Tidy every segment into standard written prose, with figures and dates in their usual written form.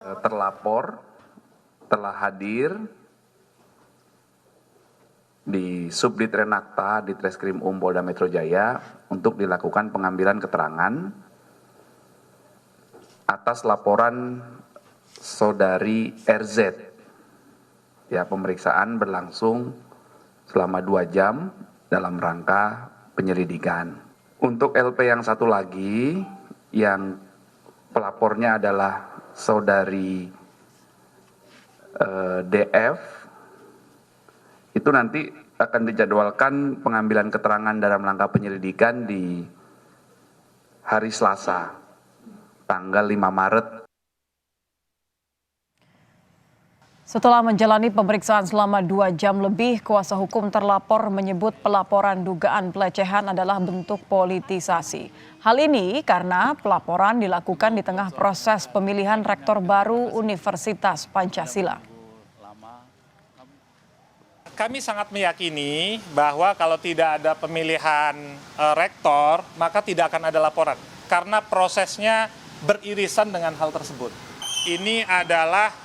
Terlapor telah hadir di Subdit Renakta di Treskrim Polda Metro Jaya untuk dilakukan pengambilan keterangan atas laporan saudari RZ. Ya, pemeriksaan berlangsung selama 2 jam dalam rangka penyelidikan. Untuk LP yang satu lagi, yang pelapornya adalah saudari DF, itu nanti akan dijadwalkan pengambilan keterangan dalam rangka penyelidikan di hari Selasa, tanggal 5 Maret. Setelah menjalani pemeriksaan selama 2 jam lebih, kuasa hukum terlapor menyebut pelaporan dugaan pelecehan adalah bentuk politisasi. Hal ini karena pelaporan dilakukan di tengah proses pemilihan rektor baru Universitas Pancasila. Kami sangat meyakini bahwa kalau tidak ada pemilihan rektor, maka tidak akan ada laporan. Karena prosesnya beririsan dengan hal tersebut. Ini adalah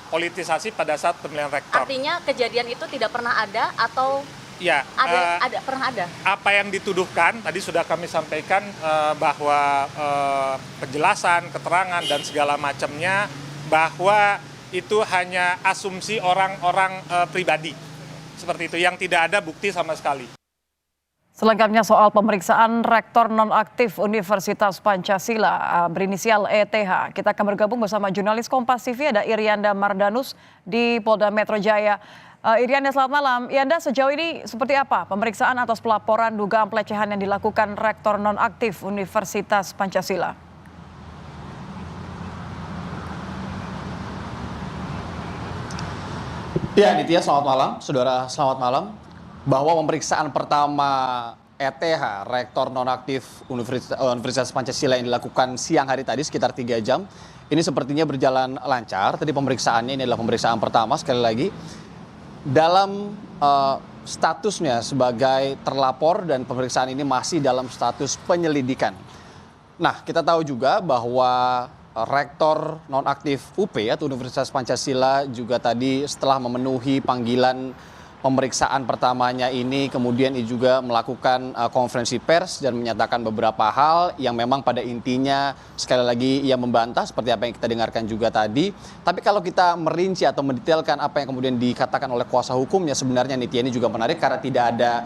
politisasi pada saat pemilihan rektor. Artinya kejadian itu tidak pernah ada atau ya, pernah ada? Apa yang dituduhkan, tadi sudah kami sampaikan bahwa penjelasan, keterangan, dan segala macamnya, bahwa itu hanya asumsi orang-orang pribadi. Seperti itu, yang tidak ada bukti sama sekali. Selengkapnya soal pemeriksaan Rektor Nonaktif Universitas Pancasila berinisial ETH. Kita akan bergabung bersama jurnalis Kompas TV, ada Irianda Mardanus di Polda Metro Jaya. Irianda, selamat malam. Irianda, sejauh ini seperti apa pemeriksaan atas pelaporan dugaan pelecehan yang dilakukan Rektor Nonaktif Universitas Pancasila? Ya, Nitya, selamat malam. Saudara, selamat malam. Bahwa pemeriksaan pertama ETH, Rektor Nonaktif Universitas Pancasila yang dilakukan siang hari tadi sekitar 3 jam, ini sepertinya berjalan lancar. Tadi pemeriksaannya, ini adalah pemeriksaan pertama, sekali lagi. Dalam statusnya sebagai terlapor, dan pemeriksaan ini masih dalam status penyelidikan. Nah, kita tahu juga bahwa Rektor Nonaktif UP atau Universitas Pancasila juga tadi setelah memenuhi panggilan pemeriksaan pertamanya ini, kemudian ia juga melakukan konferensi pers dan menyatakan beberapa hal yang memang pada intinya sekali lagi ia membantah seperti apa yang kita dengarkan juga tadi. Tapi kalau kita merinci atau mendetailkan apa yang kemudian dikatakan oleh kuasa hukumnya, sebenarnya Nitya, ini juga menarik karena tidak ada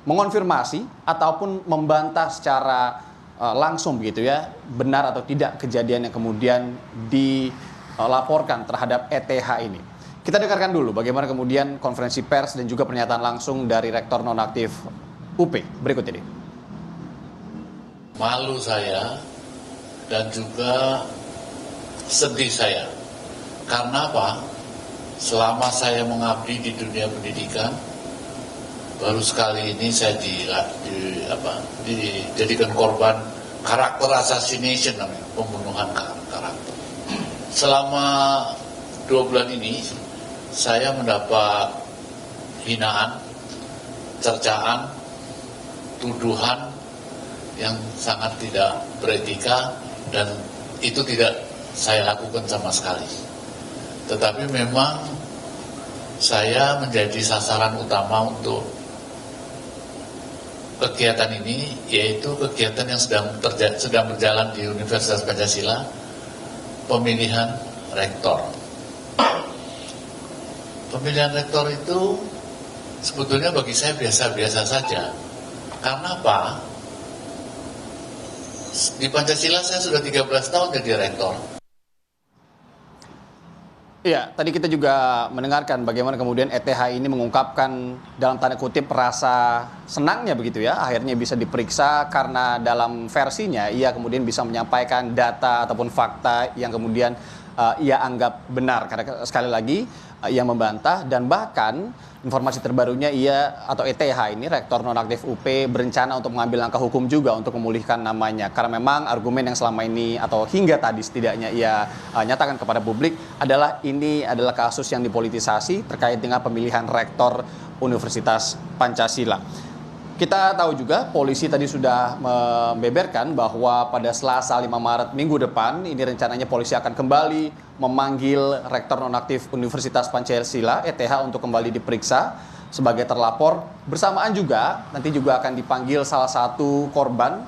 mengonfirmasi ataupun membantah secara langsung begitu ya, benar atau tidak kejadian yang kemudian dilaporkan terhadap ETH ini. Kita dengarkan dulu bagaimana kemudian konferensi pers dan juga pernyataan langsung dari Rektor Nonaktif UP berikut ini. Malu saya dan juga sedih saya. Karena apa? Selama saya mengabdi di dunia pendidikan, baru sekali ini saya dijadikan korban karakter assassination, namanya, pembunuhan karakter. Selama 2 bulan ini saya mendapat hinaan, cercaan, tuduhan yang sangat tidak beretika, dan itu tidak saya lakukan sama sekali. Tetapi memang saya menjadi sasaran utama untuk kegiatan ini, yaitu kegiatan yang sedang berjalan di Universitas Pancasila, pemilihan rektor. Pemilihan rektor itu sebetulnya bagi saya biasa-biasa saja. Karena apa? Di Pancasila saya sudah 13 tahun jadi rektor. Iya, tadi kita juga mendengarkan bagaimana kemudian ETH ini mengungkapkan dalam tanda kutip rasa senangnya begitu ya, akhirnya bisa diperiksa karena dalam versinya ia kemudian bisa menyampaikan data ataupun fakta yang kemudian ia anggap benar, karena sekali lagi ia membantah, dan bahkan informasi terbarunya ia atau ETH ini Rektor Nonaktif UP berencana untuk mengambil langkah hukum juga untuk memulihkan namanya, karena memang argumen yang selama ini atau hingga tadi setidaknya ia nyatakan kepada publik adalah ini adalah kasus yang dipolitisasi terkait dengan pemilihan Rektor Universitas Pancasila. Kita tahu juga polisi tadi sudah membeberkan bahwa pada Selasa 5 Maret minggu depan ini rencananya polisi akan kembali memanggil Rektor Nonaktif Universitas Pancasila ETH untuk kembali diperiksa sebagai terlapor. Bersamaan juga nanti juga akan dipanggil salah satu korban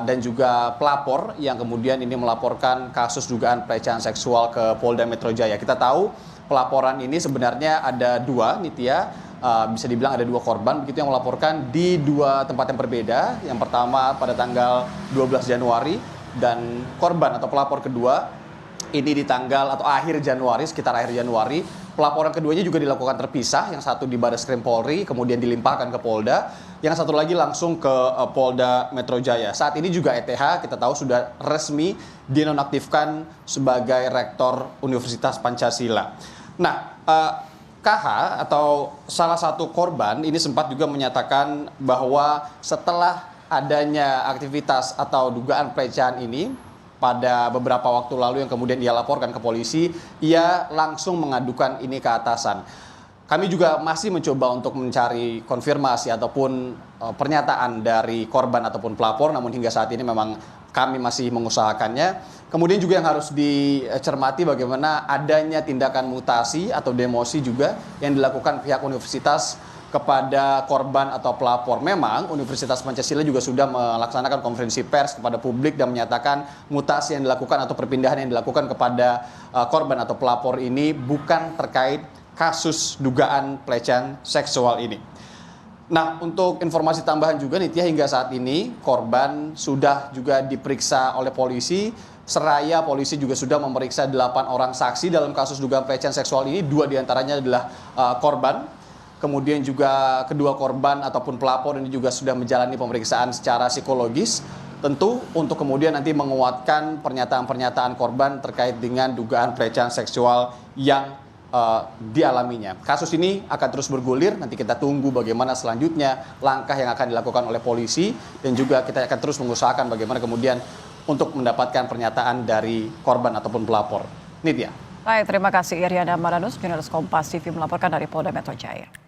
dan juga pelapor yang kemudian ini melaporkan kasus dugaan pelecehan seksual ke Polda Metro Jaya. Kita tahu pelaporan ini sebenarnya ada dua, Nitya. Bisa dibilang ada dua korban begitu yang melaporkan di dua tempat yang berbeda. Yang pertama pada tanggal 12 Januari dan korban atau pelapor kedua ini di tanggal atau akhir Januari, sekitar akhir Januari. Pelaporan keduanya juga dilakukan terpisah, yang satu di Barreskrim Polri kemudian dilimpahkan ke Polda, yang satu lagi langsung ke Polda Metro Jaya. Saat ini juga ETH kita tahu sudah resmi dinonaktifkan sebagai Rektor Universitas Pancasila. Nah, KH atau salah satu korban ini sempat juga menyatakan bahwa setelah adanya aktivitas atau dugaan pelecehan ini pada beberapa waktu lalu yang kemudian ia laporkan ke polisi, ia langsung mengadukan ini ke atasan. Kami juga masih mencoba untuk mencari konfirmasi ataupun pernyataan dari korban ataupun pelapor, namun hingga saat ini memang kami masih mengusahakannya. Kemudian juga yang harus dicermati bagaimana adanya tindakan mutasi atau demosi juga yang dilakukan pihak universitas kepada korban atau pelapor. Memang Universitas Pancasila juga sudah melaksanakan konferensi pers kepada publik dan menyatakan mutasi yang dilakukan atau perpindahan yang dilakukan kepada korban atau pelapor ini bukan terkait kasus dugaan pelecehan seksual ini. Nah, untuk informasi tambahan juga Nitya, hingga saat ini korban sudah juga diperiksa oleh polisi, seraya polisi juga sudah memeriksa 8 orang saksi dalam kasus dugaan pelecehan seksual ini. 2 diantaranya adalah korban, kemudian juga kedua korban ataupun pelapor ini juga sudah menjalani pemeriksaan secara psikologis. Tentu untuk kemudian nanti menguatkan pernyataan-pernyataan korban terkait dengan dugaan pelecehan seksual yang dialaminya. Kasus ini akan terus bergulir, nanti kita tunggu bagaimana selanjutnya langkah yang akan dilakukan oleh polisi dan juga kita akan terus mengusahakan bagaimana kemudian untuk mendapatkan pernyataan dari korban ataupun pelapor. Nitya. Baik, terima kasih Iriana Mardanus, jurnalis Kompas TV melaporkan dari Polda Metro Jaya.